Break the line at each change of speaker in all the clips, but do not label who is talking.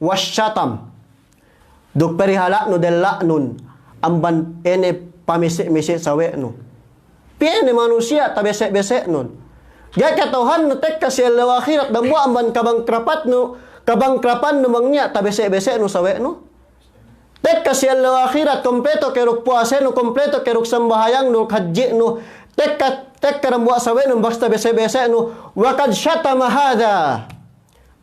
wasyatam. Duk perihala no della nun amban ene pamisik-misik sawe no. Piene manusia tabesek-besek nun. Gaya katuhan no tek kasih akhirat dan buat amban kabangkrapan no mangnya tabesek-besek no sawe no. Tek kasih akhirat kompleto keruk puasa no, kompleto keruk sembahyang no, haji no. Tek karang buat sawe no basta besek-besek no. Wakad syatama hadha.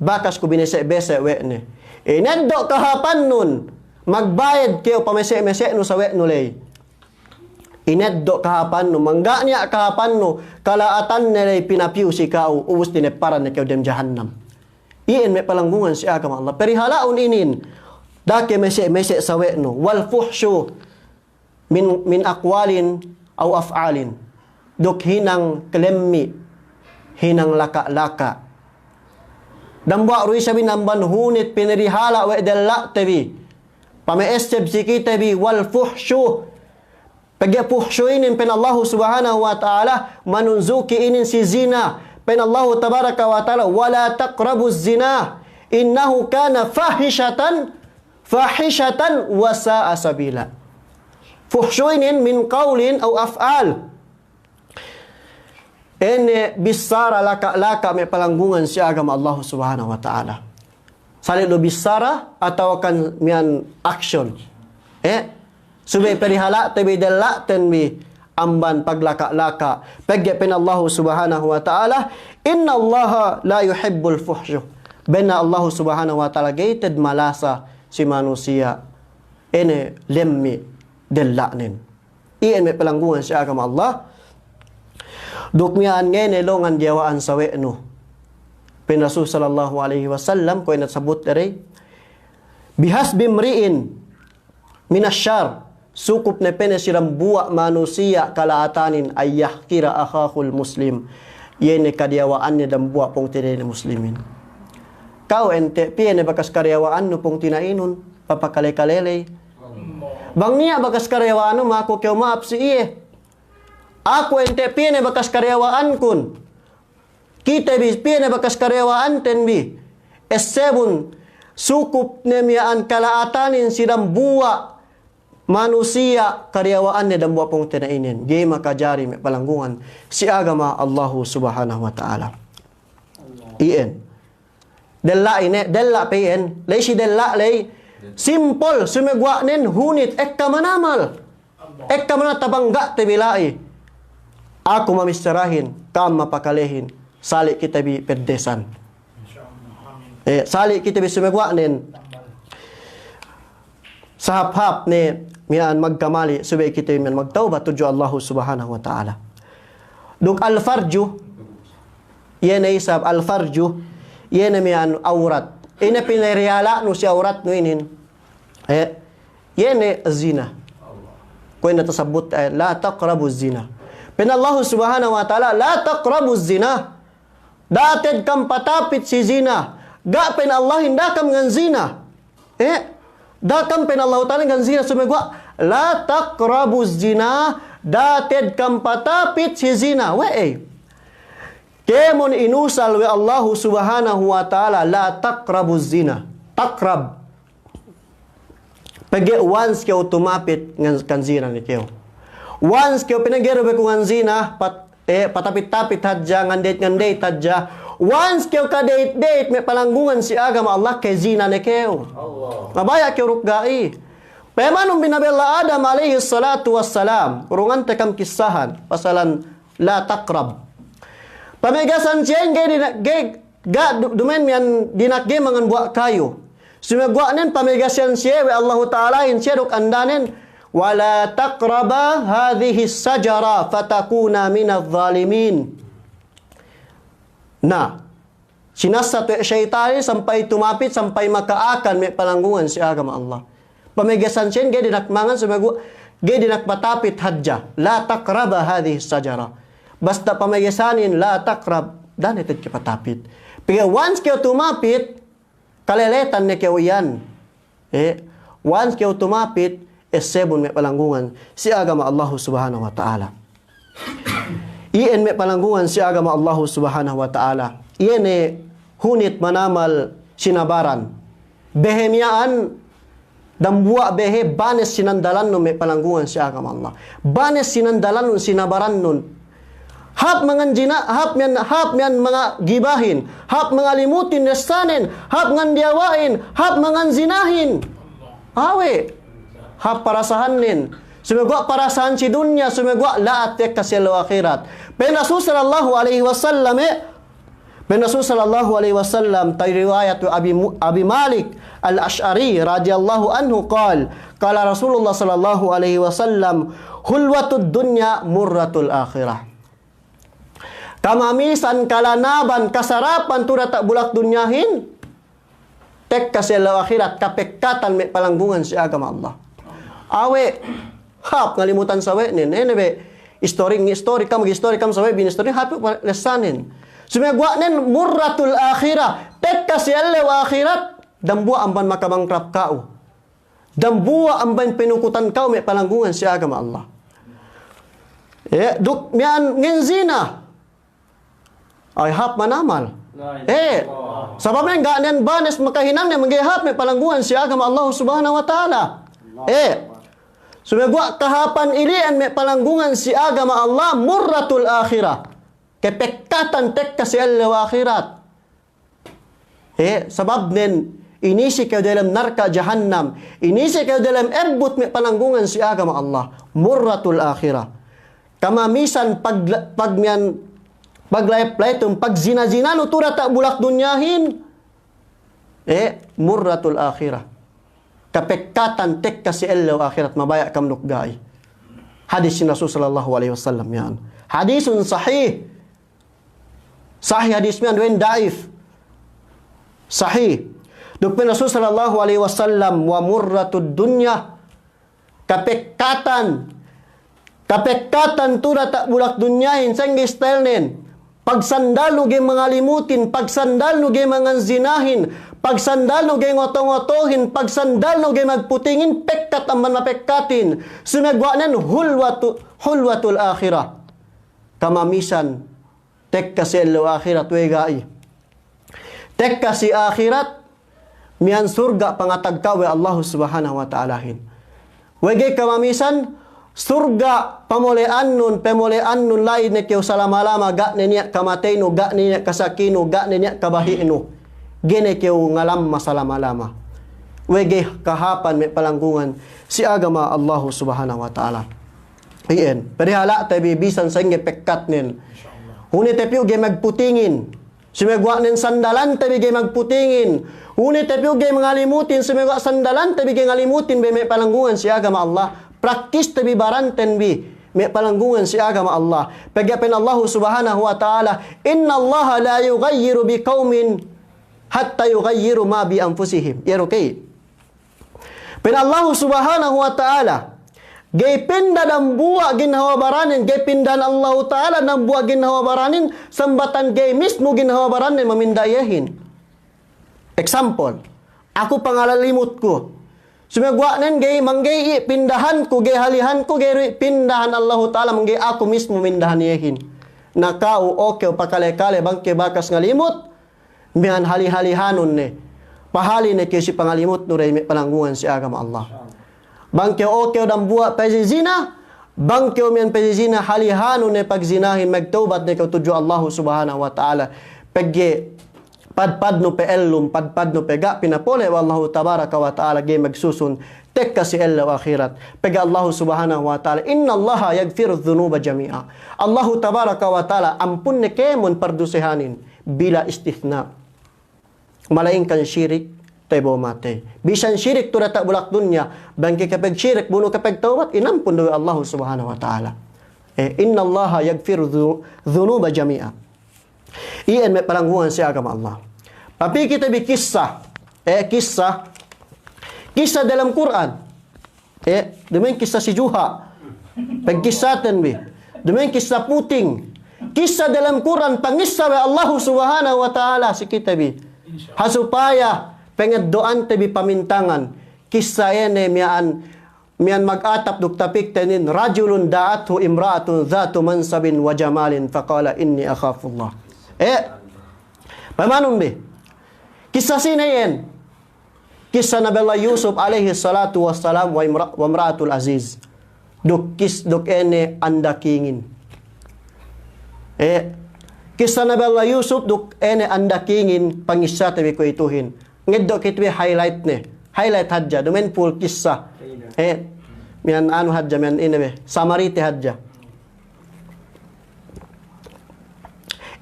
Bakas ko binesek-besek we ne. Inadok kahapan nun. Magbayad kayo pamesek-mesek no sawe no lay. Ineddo kahapan no, mangga niya kahapan no, kalaatan nilay pinapiw si kao, uwos dineparan na kayo dem jahannam. Iyan may palanggungan si agama Allah. Perihalaon inin, dake mesek-mesek sawe no, wal fuhsyu min akwalin aw af'alin. Dok hinang kelemmi, hinang laka-laka. Dambwa ruy sabi namban hunit pinirihala we della tebi. Pame-esteb sikita bi wal fuhsyu. Pagi fuhsyu inin pen Allah subhanahu wa ta'ala manunzuki inin si zina. Pen Allah tabaraka wa ta'ala wala taqrabu zina innahu kana fahishatan wa sa'a sabila. Fuhsyu inin min qawlin aw af'al. Ene bisara laka-laka may palanggungan si agama Allah subhanahu wa ta'ala. Salit lo bisara atau kan mian action. Subay perihala tabi dalla tenbi amban paglaka-laka. Pagyapen Allah subhanahu wa ta'ala inna Allah la yuhibbul fuhsyu. Bena Allah subhanahu wa ta'ala gated malasa si manusia. Ene lemmi dalla nin. Iyan may palanggungan si agama Allah. Dukmian ngene longan diawaan sawe no. Pen Rasul sallallahu alaihi wasallam ko inasabot dere bihasbi mriin minasyar sukup na penesiram buwa manusia kalaatanin ayah kira akhahul muslim yene kadiawaan niya dan buwa pong tinay muslimin. Kau ente piene bakas karyawaan no pong tinainon papakale-kalelay bang niya bakas karyawaan no mako kyo maap si iye. Ako ente piene bakas karyawaan kun kita bis piene bakas karyawaan tenbi esebun sukup nemiyaan kalaatanin siram buwa manusia karyawaan ni dan buwa pong tinainin. Gay makajari may palanggungan si agama Allah subhanahu wa ta'ala. Iyan. Della ine, della payen. Lay si della lay. Simple, sumigwa nin, hunit, ekka manamal. Ekka manatabangga tibilai. Ako mamistirahin, kam mapakalehin. Salik kita bi perdesan. Salik kita bi sumigwa nin. Sahap-hap ni mian magkamali subay kita mian magtaubat tuju Allah subhanahu wa ta'ala. Duk al-farju yan ay sab al-farju yan mian aurat. Ina pinariala no si aurat no inin. Yan ay zina. Kung natasabot la taqrabu zina. Pen Allah subhanahu wa ta'ala la taqrabu zina. Dated kam patapit si zina. Ga pen Allah hindakam ngan zina. Dakam pen Allah ta'ala ngan zina sumigwa. La taqrabu zina. Dated kam patapit si zina. Kemon inusal we Allah subhanahu wa ta'ala la taqrabu zina. Taqrab. Pagi once kau tumapit ngan zina ni kau. Once kau pinagero be ngan zina patapit-tapit hadja ngan-date hadja. Once kau ka date may palanggungan si agama Allah kay zina ni kau. Mabaya kau rukgai. Pamanong binabella Adam alaihi salatu wassalam. Urungan tekam kisahan pasalan la taqrab. Pamigasan siyen dumen mian dinakge mangan buak kayu. Sumagwa nen pamigasan siya we Allah Ta'ala in siya duk andanen wala taqraba hadhihi sajara fatakuna minadh zalimin. Na sinasa tu syaitan sampai tumapit sampai makaakan may palanggungan si agama Allah. Pamigasan siya gay dinakmangan sumagwa gay dinakpatapit hadja la taqraba hadhihi sajara. Basta pamigasanin la taqrab dan itit kipatapit. Pero once kayo tumapit kaleletan ni kayo yan. Once kayo tumapit sebon may palanggungan si agama Allah subhanahu wa ta'ala. Iyan may palanggungan si agama Allah subhanahu wa ta'ala. Iyan hunit manamal sinabaran. behemiaan dan buat behe banes sinandalan nun may palanggungan si agama Allah. Banes sinandalan nun sinabaran nun. Hap mga jina, hap mian mga gibahin, hap mga limutin nesanin, hap ngan diawain, hap mga zinahin. Awe, hap parasahanin. Sumagwa parasahan si dunya, sumagwa laatek kasilo akhirat. Rasul sallallahu alaihi wasallam Rasul sallallahu alaihi wasallam tay riwayat Abi Malik Al-Ash'ari radhiyallahu anhu qala Rasulullah sallallahu alaihi wasallam hulwatud dunya murratul akhirah. Kamamisan kalanaban kasarapan tu tak bulak dunyahin tek kaselo akhirat kapekatan me palanggungan si agama Allah. Awe hap ngalimutan sawe nin be story kam sawe bin story hap lesanin. Sumegwa nen murratul akhirah tek kaselo akhirat dan buah amban makabangkrap kau. Dan buah amban penukutan kau me palanggungan si agama Allah. Duk mian ngenzina ay hap manamal. Sababnya enggak nian banes makahinang niya manggihap may palangguan si agama Allah subhanahu wa ta'ala. Sumegwa kahapan ilian may palanggungan si agama Allah murratul akhirah. Kepekatan tek kasi Allah akhirat. Sabab nin inisi kayo dalam narka jahannam. Inisi kayo dalam erbut may palanggungan si agama Allah. Murratul akhirah. Kamamisan paglay-play itong pag-zina-zina no tura tak bulak dunyahin. Murratul akhirah. Kapekatan tek kasi elaw akhirat mabaya kam nukgay. Hadis ni Rasul sallallahu alaihi wasallam yan. Hadisun sahih. Sahih hadis yan wen daif. Sahih. Dukpin Rasul sallallahu alaihi wasallam wa murratud dunya. Kapekatan tura tak bulak dunyahin sanggi style nin. Pagsandal no gay mga limutin, pagsandal no gay mga zinahin, pagsandal no gay ngotong-ngotohin, pagsandal no gay magputingin, pekkat ang manapekkatin. Sumegwa nen hulwatul akhirah. Kamamisan, tek kasi elo akhirat wegai. Tek kasi akhirat, miyan surga pangatagkawe Allah subhanahu wa ta'alahin. Wegay kamamisan, surga pamulian nun lain ne kyo salamalama ga niya kamatay no ga niya kasakino ga niya kabahino gene kyo ngalam masalamalama wege kahapan may palanggungan si agama Allah subhanahu wa ta'ala. Iyan perihala tabi bisan sa inge pekkat nin hunit tayo ge magputingin sumegwa nin sandalan tabi ge magputingin hunit tayo ge mangalimutin sumegwa sandalan tabi ge ngalimutin be may palanggungan si agama Allah. Praktis tabi baranten bi may palanggungan si agama Allah. Pagapin Allah subhanahu wa ta'ala, inna Allah la yughayyiru bi qaumin hatta yughayyiru ma bi anfusihim. Yan okay. Pin Allah subhanahu wa ta'ala, gay pinda ng buwa ginhawa baranin, gay pinda ng Allah ta'ala ng buwa ginhawa baranin, sambatan gay mismo ginhawa baranin mamindayahin. Example, ako pangalalimot ko. Sumagwa nen gay manggay pindahan ko gay halihan ko gay pindahan Allah Ta'ala manggay ako mismo mindahan yehin. Nakao okay pakale-kale bangke bakas ngalimot mihan hali-halihanon ne. Pahali ne kesi pangalimot no ray palanggungan si agama Allah. Bangke okay dan buat pezina bangke mihan pezina halihanon ne pagzinahin magtaubat ne kautuju Allah Subhanahu wa Ta'ala. Pagge padpad no pe ellum, padpad no pega, pinapole wallahu tabaraka wa ta'ala gay magsusun, tek kasi ella wa akhirat. Pega Allah subhanahu wa ta'ala, inna Allah yagfiru dhunuba jami'a. Allahu tabaraka wa ta'ala, ampun ne kemon pardusehanin, bila istithna. Malaing kan syirik, tebo mate. Bisan syirik tu tak bulak dunya, bangki kapag syirik, buno kapag tawbat, inampun dawi Allah subhanahu wa ta'ala. Inna Allah yagfiru dhunuba jami'a. Iyan may palanggungan si agama Allah. Tapi kita kisah. Kisah dalam Quran. Demikian kisah si Juha. Pagkisatan bi. Demikian kisah puting. Kisah dalam Quran pangisah wa Allah subhanahu wa ta'ala si kita bi. Hasupaya pengeddoan tabi pamintangan. Kisah yan miyan mag-atap duktapik tanin rajulun da'athu imra'atun dhatu mansabin wa jamalin faqala inni akhafullah. Pamanong be? Kisah sina yan. kisah Nabi Allah Yusuf alaihi salatu wassalam wa imra'atul aziz. Duk ene anda kingin. Kisah Nabi Allah Yusuf duk ene anda kingin pangisya tabi ko ituhin. Ngedok kitwe highlight ne. Highlight hadja. Dumen full kisah. Mian anu hadja, mian inebe. Samarite hadja.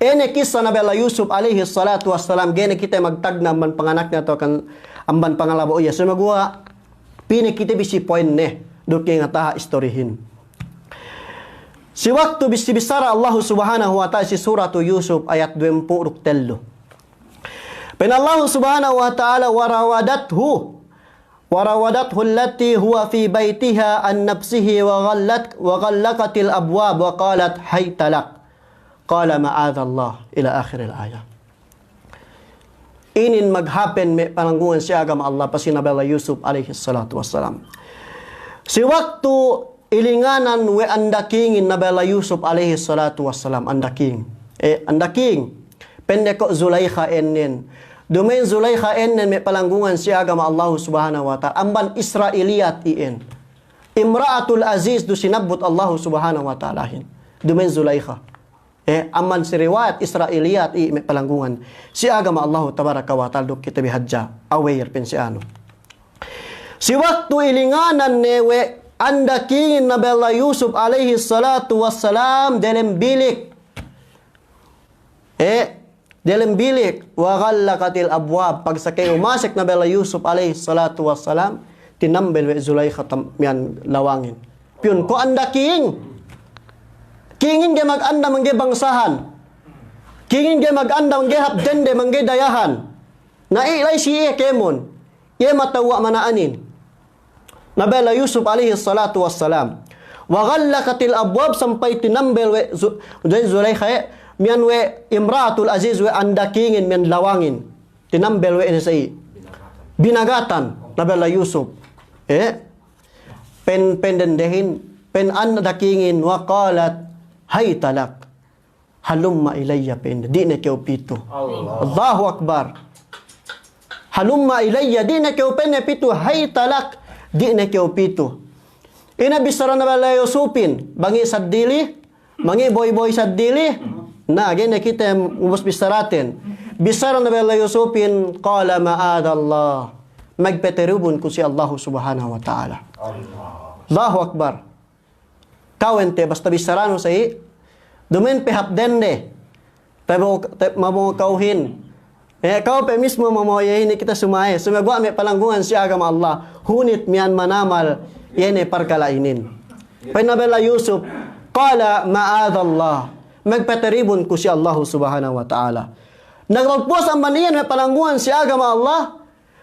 Ene kisah Nabi Allah Yusuf alaihi salatu wassalam. Gene kita magtagna amban panganak na to kan amban pangalabo iya. So magwa pini kita bisi point ne. Duk nga taha istorihin. Si waktu bisi bisara Allah subhanahu wa ta'ala si suratu Yusuf ayat 20 tello. Pen Allah subhanahu wa ta'ala warawadathu allati huwa fi baitiha an nafsihi wa ghallaqatil abwab wa qalat hayta lak. Qala ma'adallah ila akhir al-ayah. Inin maghappen may pananggungan siya agama Allah pa si Nabi Allah Yusuf alaihi salatu wassalam. Si waktu ilinganan we andakingin Nabi Allah Yusuf alaihi salatu wassalam andaking. Andaking pende ko Zulaikha ennen. Dumain Zulaikha ennen may palanggungan siya agama Allah subhanahu wa ta'ala. Amban Israeliyat ien. Imra'atul aziz do sinabot Allah subhanahu wa ta'ala hin. Dumain Zulaikha. Amman si riwayat Israeliyat may palanggungan siya agama Allah tabaraka wa ta'ala do kita bihadja. Aware pen si ano. Si waktu ilinganan newe andakingin Nabi Allah Yusuf alaihi salatu wassalam dalam bilik. Dalam bilik wa ghallaqatil abwab pagsakay umasik Nabi Allah Yusuf alaihi salatu wassalam tinambel we Zulaikha mian lawangin. Piun ko andaking. Kingin ge mag-anda mangge bangsahan. Kingin ge mag-anda mangge hapdende mangge dayahan. Nailay siya kemon. Ye matawa manaanin. Nabi Allah Yusuf alaihi salatu wassalam. Wa ghallaqatil abwab sampai tinambel we Zulaikha mian we imra'atul aziz we andakingin mian lawangin. Tinambel we say binagatan Nabi Allah Yusuf. Pendendehin pen andakingin wa qalat hay talak halumma ilayya pen di na kyo pito. Allahu akbar. Halumma ilayya di na kyo pen pito hay talak di na kyo pito. Ina bisara na bala Yusupin bangi sadili mangi boy sadili na gene kita ubos bisaratin bisara na bala Yusupin qala ma'adallah magpeterubun ko si Allah subhanahu wa ta'ala. Allahu akbar. Kawente basta bisarano sa dumen pe hapdende mamo kauhin kau pe mismo mamoyahin kita sumaye sumagwa may palanggungan si agama Allah hunit mian manamal yene parkalainin penabela Yusuf qala ma'adallah magpateribon ko si Allah subhanahu wa ta'ala nagpagpuas ang maniyan may palanggungan si agama Allah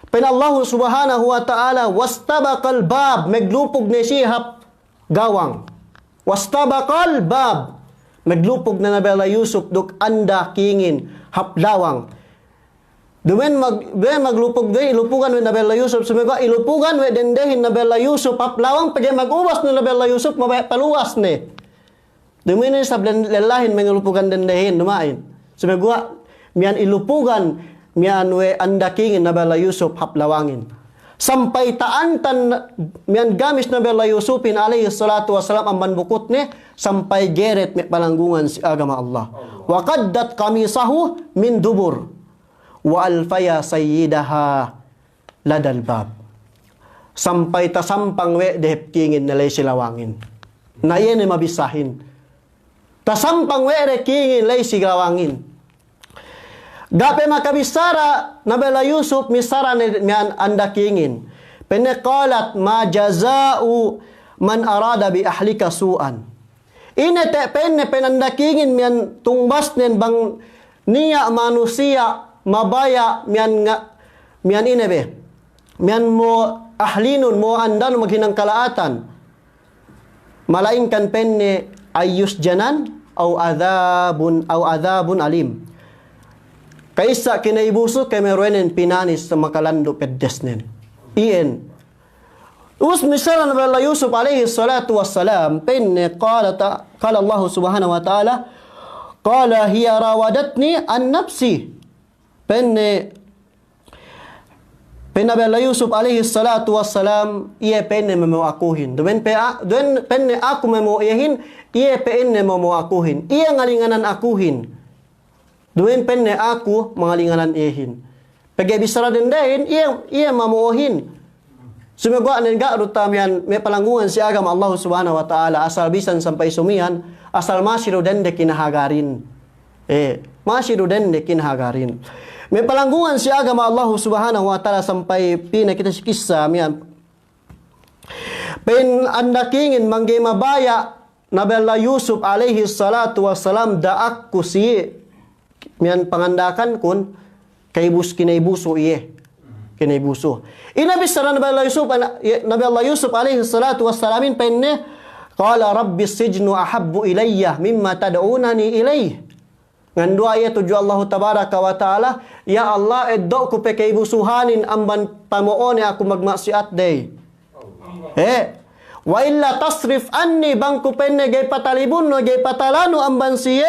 pen Allah subhanahu wa ta'ala wastabaqal bab maglupog ni sihap gawang wastabaqal bab maglupog na Nabi Allah Yusuf duk anda kingin haplawang dumen maglupog de ilupugan we Nabi Allah Yusuf sumega ilupugan we dendehin Nabi Allah Yusuf haplawang pagay maguwas na Nabi Allah Yusuf mabay paluwas ne dumen sa lelahin mangulupugan dendehin dumain sumega mian ilupugan mian we anda kingin Nabi Allah Yusuf haplawangin sampai taantan mian gamis Nabi Allah Yusufin alaihi salatu wassalam amban bukut ni sampai geret may palanggungan si agama Allah. Wa qaddat qamisahu min dubur wa alfaya sayyidaha ladal bab. Sampai tasampang we dehep kingin nalay silawangin. Na iyan ay mabisahin. Tasampang we re kingin lay silawangin. Gape makabisara Nabi Allah Yusuf misara mian anda kingin. Penekalat ma jazau man arada bi ahlika suan. Ine te penne penanda kingin mian tungbas nen bang niya manusia mabaya mian ine be. Mian mo ahlinun mo andan maghinang kalaatan. Malainkan penne ayus janan au adabun alim. Kaisa kinaibuso kay meruenen pinanis sa makalando peddesnen. Iyan. Us misal Nabi Allah Yusuf alaihi salatu wassalam penne qala Allah subhanahu wa ta'ala qala hiya rawadatni an nafsi. Penne Nabi Allah Yusuf alaihi salatu wassalam, ia penne mau akuhin. Duen penne aku mau iahin, ia penne mau akuhin. Ia ngalinganan akuhin. Duen penne aku mengalinganan iahin. Pagi bisara dendain, ia mamuohin. Sumagwa nengga rutamian me palanggungan si agama Allah Subhanahu wa taala asal bisan sampai sumian, asal masiru dende kinahagarin. Masiru dende kinahagarin. May palanggungan si agama Allah Subhanahu wa taala sampai pina kita si kisah mian. Pen andakingin mangge mabaya Nabi Allah Yusuf alaihi salatu wassalam daak ku si mian pangandakan kun kay kinaibuso iye. Kinaibuso. Inabis Nabi Allah Yusuf alaihi salatu wassalamin penne qala rabbi sijnu ahabbu ilayya mimma tad'unani ilayhi. Ngandua ayat tuju Allah tabaraka wa ta'ala, ya Allah eddo ko pekay busuhanin amban pamoone ako magmaksiat day. Wa illa tasrif anni bangku penne gay patalibun no gay patalano amban siye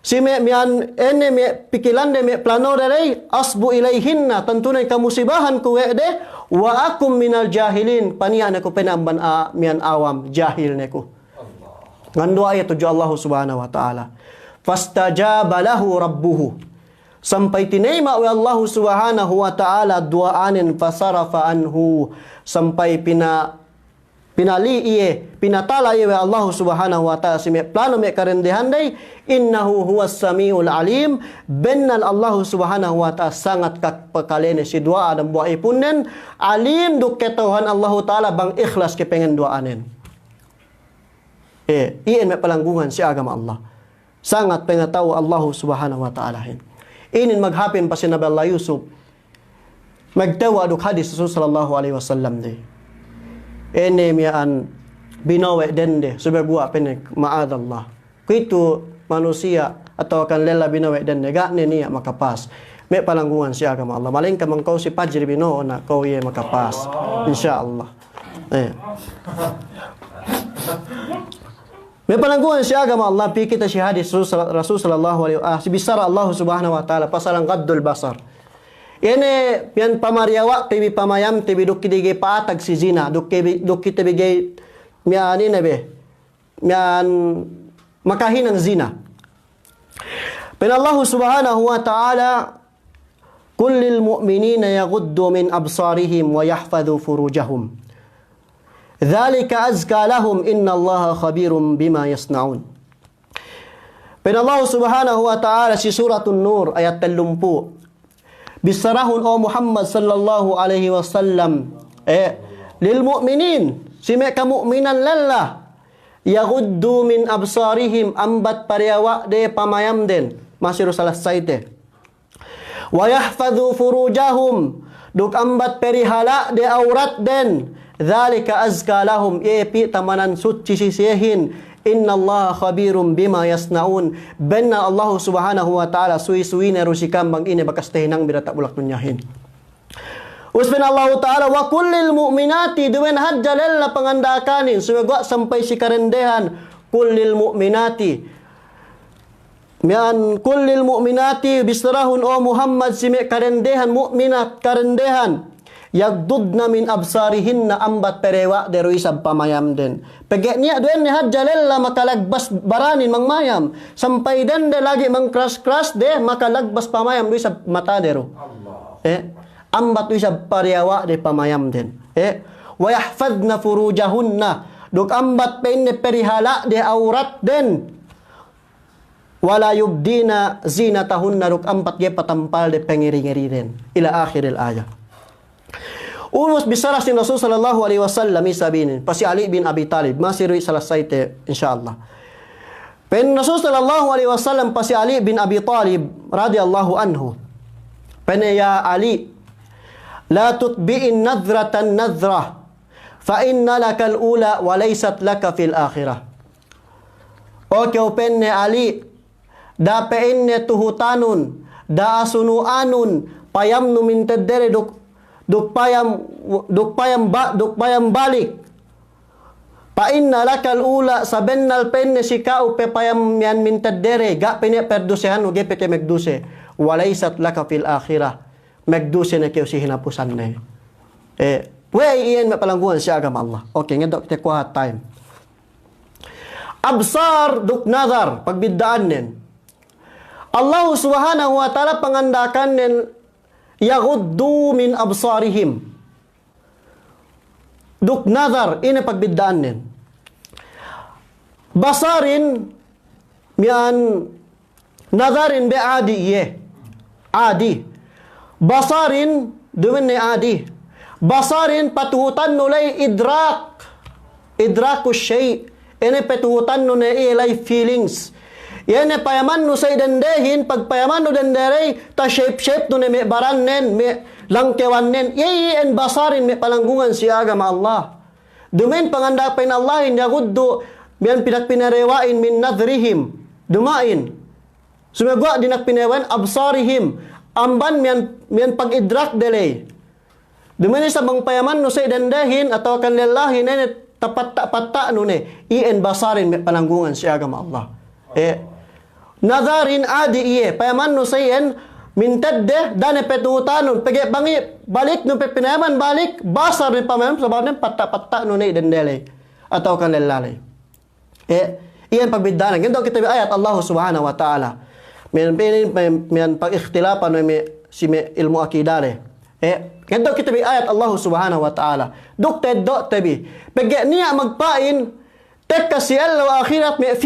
si me mian ene me pikilande me plano dalay asbu ilayhinna tantunay kamusibahan ko wede wa akum minal jahilin panian ako penamban mian awam jahil neko. Ngandua ayat tuju Allah subhanahu wa ta'ala. Fastajaba lahu rabbuhu. Sampai tinema wa Allah subhanahu wa ta'ala duaanin fasarafa anhu. Sampai pinatala iye wa Allah subhanahu wa ta'ala. Sime plano me karendehan day. Innahu huwas samiul alim. Bennal Allah subhanahu wa ta'ala sangat kakpakalene si dua dan buah ipunen. Alim duk ketauhan Allah ta'ala bang ikhlas ke pengen duaanin. Iyan me palanggungan si agama Allah. Sangat pengetahu Allah subhanahu wa ta'ala. Inin maghapin pa si Nabi Allah Yusuf. Magtawa aduk hadis Rasul sallallahu alaihi wasallam de. Ene miyaan binawe dende. Subagwa penek ma'adallah. Kuitu manusia atau akan lela binawe dende. Gakne niya makapas. May palanggungan si agama Allah. Maling ka mang kau si pajri binoo na kau ye makapas. InsyaAllah. May palanggungan si agama Allah pi kita si hadis Rasul sallallahu alaihi wasallam si bisara Allah subhanahu wa taala pasalang qaddul basar. Ene yan pamariawa tibi pamayam tibi duk kidige paatag si zina duk kita bigay miani nabe mian makahinang zina. Pen Allah subhanahu wa taala kullil mu'minina yaghuddu min absarihim wa yahfadhu furujahum. Dzalika azka lahum innallaha khabirum bima yasnaun. Pen Allah subhanahu wa ta'ala si suratun Nur ayat 30. Bisarahun o Muhammad sallallahu alaihi wasallam lil mu'minin si mereka mu'minan lalla yaghuddu min absarihim ambat pariawa de pamayam den masih salah saite. Wa yahfadhu furujahum duk ambat perihala de aurat den. Dzalika azka lahum pi tamanan suci sisihin innallaha khabirum bima yasnaun benna Allah subhanahu wa ta'ala suwi-suwi na rusikam bang ini bakas tehinang birata bulak dunyahin. Usbin Allah ta'ala wa kullil mu'minati duwen hadjalel na pangandakanin sumagwa sampai si karendehan kullil mu'minati mian kullil mu'minati bisrahun o Muhammad si karendehan mu'minat karendehan yagdudna min absarihinna ambat perewa dero isab pamayam den. Pege niya duen ni hadjalella makalagbas baranin mangmayam. Sampai den de lagi mangkras-kras de makalagbas pamayam do isab mata dero. Ambat do isab parewa de pamayam den. Wa yahfadna furujahunna. Duk ambat penne perihala de aurat den. Wala yubdina zinatahunna duk ambat ge patampal de pengiri-ngiri den. Ila akhiril ayat. Umus bisara sin Rasul sallallahu alaihi wasallam isabinin pasi Ali bin Abi Talib masih rui salah saite insyaallah. Pen Rasul sallallahu alaihi wasallam pasi Ali bin Abi Talib radhiyallahu anhu. Pen ya Ali la tutbi'in nadratan nadhrah fa inna lakal ula wa laysat laka fil akhirah. O kau penne Ali da penne tuhutanun da asunuanun payam numin tedere duk payam balik pa inna lakal ula sabennal penne sikau pe payam yan min tedere ga pene perdusehan uge peke megduse walaysat laka fil akhirah magdusin na kayo si hinapusan na iyan mapalangguan si agama Allah. Okay, nga dok, kuha time. Absar duk nazar, pagbidaan nin. Allah subhanahu wa ta'ala pangandakan nin, yaghuddu min absarihim. Duk nazar, ini pagbidaan nin. Basarin, mian, nazarin be adi iye. Adi. Basarin, dumin ni adi. Basarin, patuhutan nulay idrak. Idrakus syai'. Ini patuhutan nulay ilay feelings. Yan payaman no sa idandehin, pagpayaman no danderay, ta shape-shape no may barannen, may langkewannen. Yan basarin, may palanggungan si agama Allah. Dumin pangandapin Allah, yaguddo, miyan pinakpinarewain min nadrihim. Dumain. Sumagwa dinakpinewan, absarihim. Amban miyan pag-idrak delay. Dumin sa bang payaman no sa idandehin, atau kan lalahin, tapat-tapat no ne, iyan basarin, may palanggungan si agama Allah. Nazarin adi iye, payaman no sayen, mintadde, dane petutanon, pagi bangi, balik no pepinayaman, balik, basar ni pamayam, sabanin, patta no na idendele, atau kan lalay. Iyan pagbidaan. Ganito kita ayat Allah subhanahu wa ta'ala. Miyan pag-ikhtilapan no si ilmu akidare. Ganito kita ayat Allah subhanahu wa ta'ala. Dukted do tabi. Pagi niya magpain, tekka si Allah wa akhirat may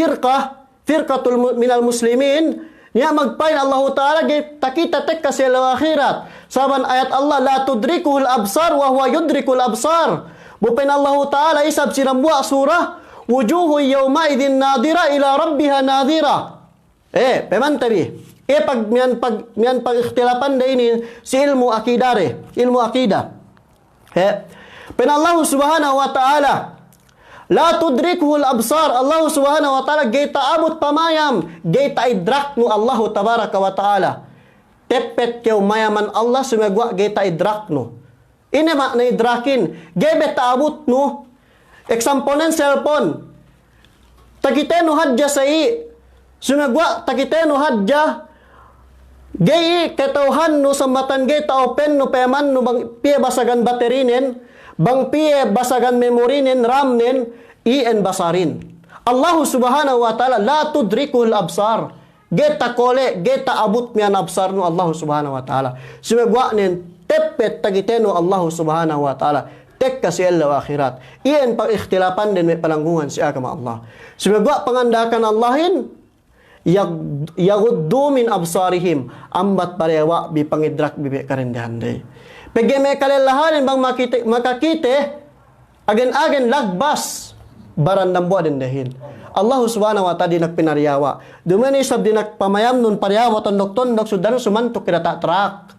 firqatul minal muslimin, niya magpain Allah Ta'ala, takita tekka sa akhirat. Saban ayat Allah, la tudrikuhul absar, wa huwa yudrikul absar. Bupain Allah Ta'ala, isab sinambuwa surah, wujuhu yawma idhin nadira ila rabbiha nadira. Pemantabi. Miyan pag-ikhtilapan dainin si ilmu akidare, ilmu akidah. Pen Allah Subhanahu wa Ta'ala, la tudrikuhul absar, Allah subhanahu wa ta'ala gaita abot pamayam, gaita idrak no Allah tabaraka wa ta'ala. Tepet kayo mayaman Allah sumagwa gaita idrak no. Ini mak na idrakin, gebe taabot no. Example ng cellphone. Takiteno hadja sai, sumagwa takiteno hadja, gay ketauhan no sa matan gaita open no payaman no bang piye basagan baterinen, bang piye basagan memorinin, ramnin, iyan basarin. Allah subhanahu wa ta'ala, la tudrikul absar. Geta kole, geta abut miyan absar no Allah subhanahu wa ta'ala. Sumagwa nin, tepet tagiteno Allah subhanahu wa ta'ala. Tek kasi Allah akhirat. Iyan pag-ikhtilapan din may palanggungan si agama Allah. Sumagwa pangandakan Allahin, yaguddu min absarihim. Ambat parewa, bipangidrak, bibi karindahanday. Pagay may kalalahanin bang makakite, agen-agen lagbas, barandambo din dahil. Allah subhanahu wa ta'ala dinagpinaryawa. Dumani sab dinagpamayam nun paryawa, tondok-tondok, sudan sumantok kira tatrak.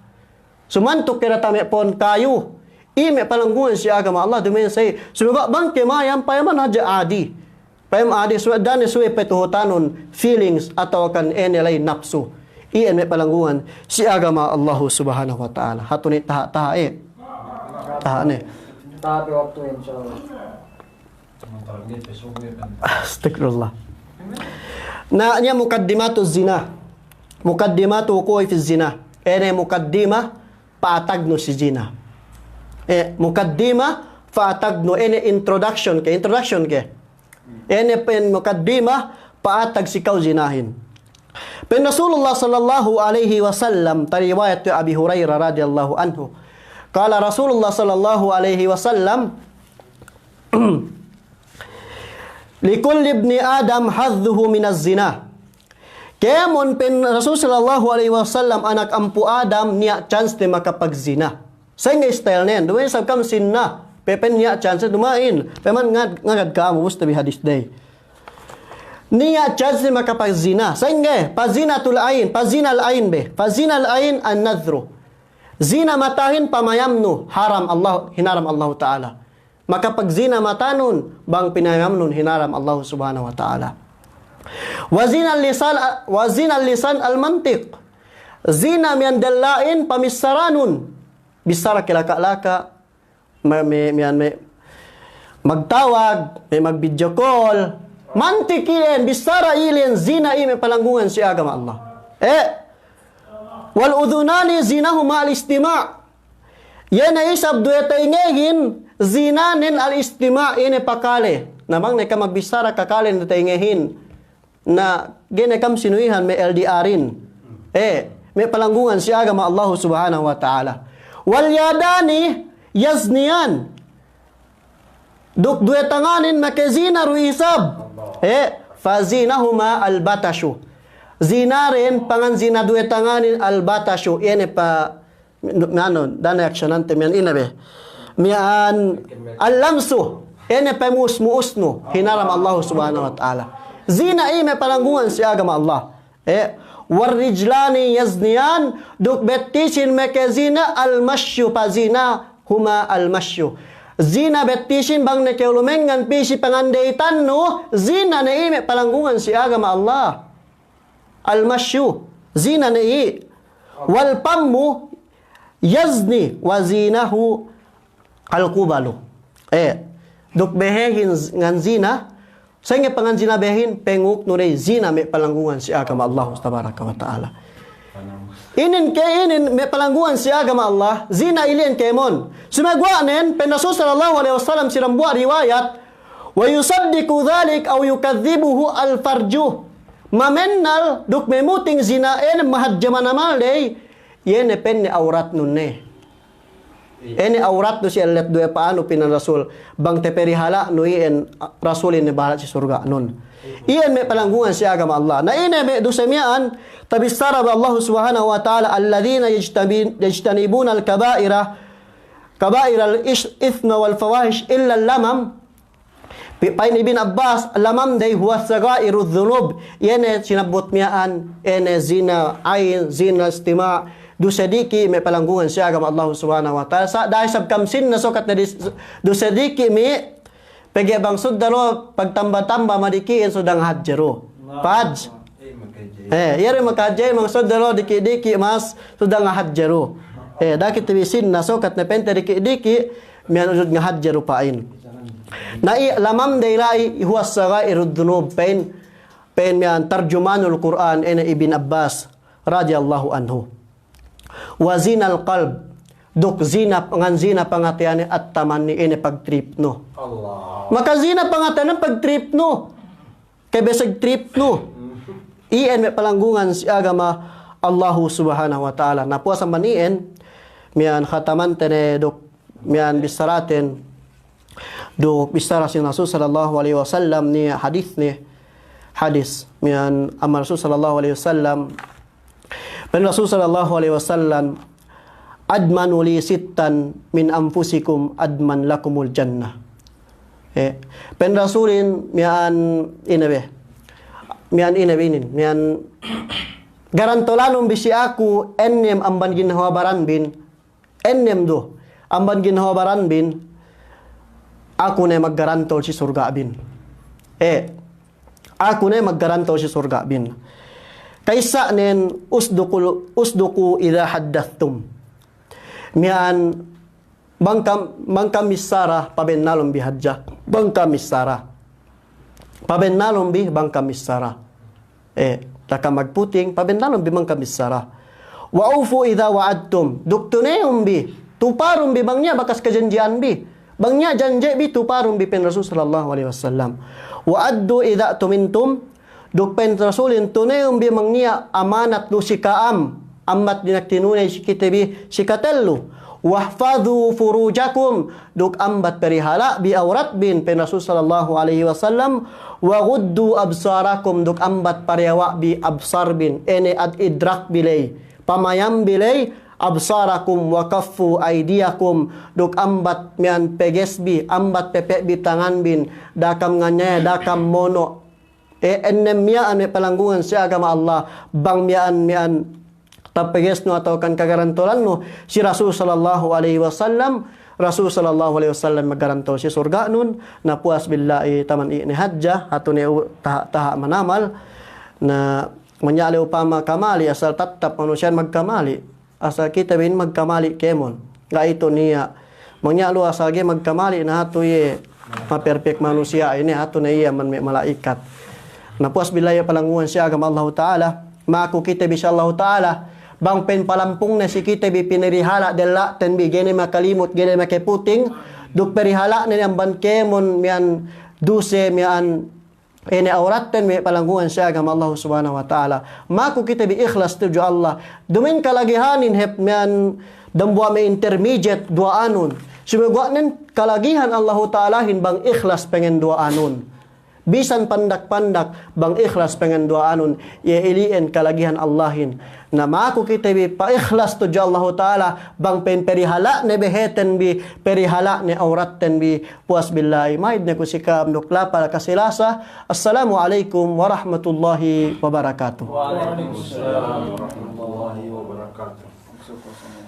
Sumantok kira tamepon kayo. Ime palangguan si agama Allah. Dumani say, sumaba bang kemayam, payaman hadya adi. Payam adi, suwadani suwe petuhutanon, feelings, atau kan enelay napsu. Iyan may palangguan si agama Allah subhanahu wa ta'ala. Hato ni taha ni.
Taha waktu insyaAllah.
Astagfirullah. Na niya mukaddimatu zina. Mukaddimatu wuku'i fi zina. Ene mukaddima paatagno si zina. Mukaddima paatagno. Ene introduction ke. Ene pen mukaddima paatag si kau zinahin. Pen Rasulullah sallallahu alaihi wasallam tariwayat Abi Hurairah radhiyallahu anhu. Kala Rasulullah sallallahu alaihi wasallam likulli ibni Adam hadduhu minaz zina. Kemon pen Rasul sallallahu alaihi wasallam anak ampu Adam niya chance de makapagzina. Sa nga style nen, duwen sab kam sinna. Pepen niya chance dumain. Peman ngagad ka mo musta bi hadis day. Niya chance de makapagzina. Sa nga pazinatul ain, pazinal ain be. Pazinal ain an-nadhru. Zina matahin pamayamno, haram Allah, hinaram Allah Ta'ala. Makapagzina matanon, bang pinayamnon, hinaram Allah Subhanahu wa Ta'ala. Wazina lisan al-mantiq. Zina miyan dalain pamisaranun. Bisara kilaka-laka, may magtawag, may mag-video call. Mantik ilen, bisara ilen, zina may palanggungan si agama Allah. Wal udhunani zinahuma al-istima'. Yan ay isab duetay ngayin zinanin al-istima' ini pakale. Namang na ka magbisara kakale na tayo ngayin na ginakam sinuihan may LDRin. May palanggungan si agama Allah subhanahu wa ta'ala. Wal yadani yazniyan. Duk duetanganin makazina ruisab. Fazinahuma al-batashu. Zina rin, pangan zina duetanganin al-batashu. Yan pa, dana aksyanante, miyan inabe. Miyan al-lamsu. Yan pa muusno. Hinaram Allah subhanahu wa ta'ala. Zina may palanggungan si agama Allah. Warrijlani yazniyan. Duk betishin makazina al-masyu. Pazina huma al-masyu. Zina betishin bang nekeulumengan pisi pangandaitan no. Zina na may palanggungan si agama Allah. Al-masyu. Zina na wal pammu yazni wa zinahu al-kubalu. Duk behehin ngan zina. Sehingga pangan zina behin penguk nure zina may palanggungan si agama Allah tabaraka wa ta'ala. Inin may palangguan si agama Allah, zina ilin kemon. Sumagwanen, Rasul sallallahu alaihi wasallam siram buat riwayat, wa yusaddiqu dhalik aw yukadhibuhu al-farju. Mamennal duk memuting zina mahadjaman amal day, yene penne aurat nun ne. Ene aurat no si alat dua paano pinan Rasul, bang teperihala no ien Rasulin ne bahala si surga nun. Iyan may palanggungan si agama Allah. Na ina may dusamian, tabistara ba Allah subhanahu wa ta'ala, alladhina yajtanibuna al-kabaira, kabaira al-ithma wal-fawahish illa al-lamam. Pain Ibn Abbas, lamam day huwa sagairu dhunub. Yan sinabot miyaan, ene zina ayn, zina istima', dusadiki may palanggungan si agama Allah subhanahu wa ta'ala. Dahil sabkamsin na sukat na dusadiki may pagi bang sudalo pagtamba-tamba madikiin sudang hadjero. Paj. Yari makajay mga sudalo diki-diki mas sudang hadjero. Dakit tibisin na sukat na pente diki-diki miyan usud nga hadjero pain. Lamam dayrai huwa sagairu dhunub pain miyan tarjumanul Quran ina Ibn Abbas radhiyallahu anhu. Wa zinal qalb. Duk zina pangatian at taman ni ini pagtrip no. Allah. Maka zina pangatian pagtrip no. Kay besag trip no. Iyan may palanggungan si agama Allah subhanahu wa ta'ala. Napuas ang maniin, miyan khataman tene duk miyan bisaraten duk bisara si Rasul sallallahu alaihi wasallam ni hadis miyan amal Rasul sallallahu alaihi wasallam. Pen Rasul sallallahu alaihi wasallam admanu li sittan min anfusikum adman lakumul jannah. Pen Rasulin mian inabe. Mian garantolanum bisi aku ennem amban ginhawabaran bin. Ennem do amban ginhawabaran bin. Aku ne maggarantol si surga bin. Aku ne maggarantol si surga bin. Kaisa nen usduku idha haddathtum. Mian bangkam misara pabennalom bihadja. Bangkam misara. Pabennalom bi bangkam misara. Taka magputing pabennalom bi bangkam misara. Wa ufu idha wa'adtum. Duktuneum bi. Tuparum bi bangnya bakas kejanjian bi. Bangnya janji bi tuparum bi pen Rasul sallallahu alaihi wasallam. Wa addu idha tumintum. Duk pen Rasulin tuneum bi mangnya amanat nu sikaam. Amat dinaktinunay si kitabi si katellu. Wahfadhu furujakum. Duk ambat perihala bi aurat bin pen Rasul sallallahu alaihi wasallam. Wa guddu absarakum. Duk ambat pariawa bi absar bin. Ene ad idrak bilay. Pamayam bilay. Absarakum wa kaffu aidiakum. Duk ambat mian pegesbi. Ambat pepek bi tangan bin. Dakam nganya dakam mono. Ennem miyaan may palanggungan si agama Allah. Bang miyaan tapeges no atau kan kagarantolan no si Rasul sallallahu alaihi wasallam. Rasul sallallahu alaihi wasallam magarantol si surga nun na puas billahi taman ni hajjah atau ni taha manamal na manyali upama kamali asal tatap manusia magkamali asal kita bin magkamali kemon nga ito niya manyalo asal ge magkamali na ato ye maperfect manusia ini ato na iya man may malaikat na puas billahi palangguan si agama Allah taala maku kita bisya Allah taala bang pen palampung na si kita bi pinirihala dela ten bi gene makalimot gene makeputing duk perihala na yang bankemon mian duse mian ini auratten mi palanggungan sa agama Allah subhanahu wa ta'ala. Maku kita bi ikhlas tuju Allah. Dumin kalagihanin hep mian dambua me intermediate dua anun. Sumagwanen kalagihan Allah ta'alahin bang ikhlas pengen dua anun. Bisan pandak-pandak bang ikhlas pengen dua anun. Ya ilien kalagihan Allahin. Na maku kita bi pa ikhlas tuju Allah ta'ala bang pen perihala ne beheten bi perihala ne auratten bi puas billahi. Maid ne kusika amnukla para kasilasa. Assalamualaikum warahmatullahi wabarakatuh.
Waalaikumsalam warahmatullahi wabarakatuh.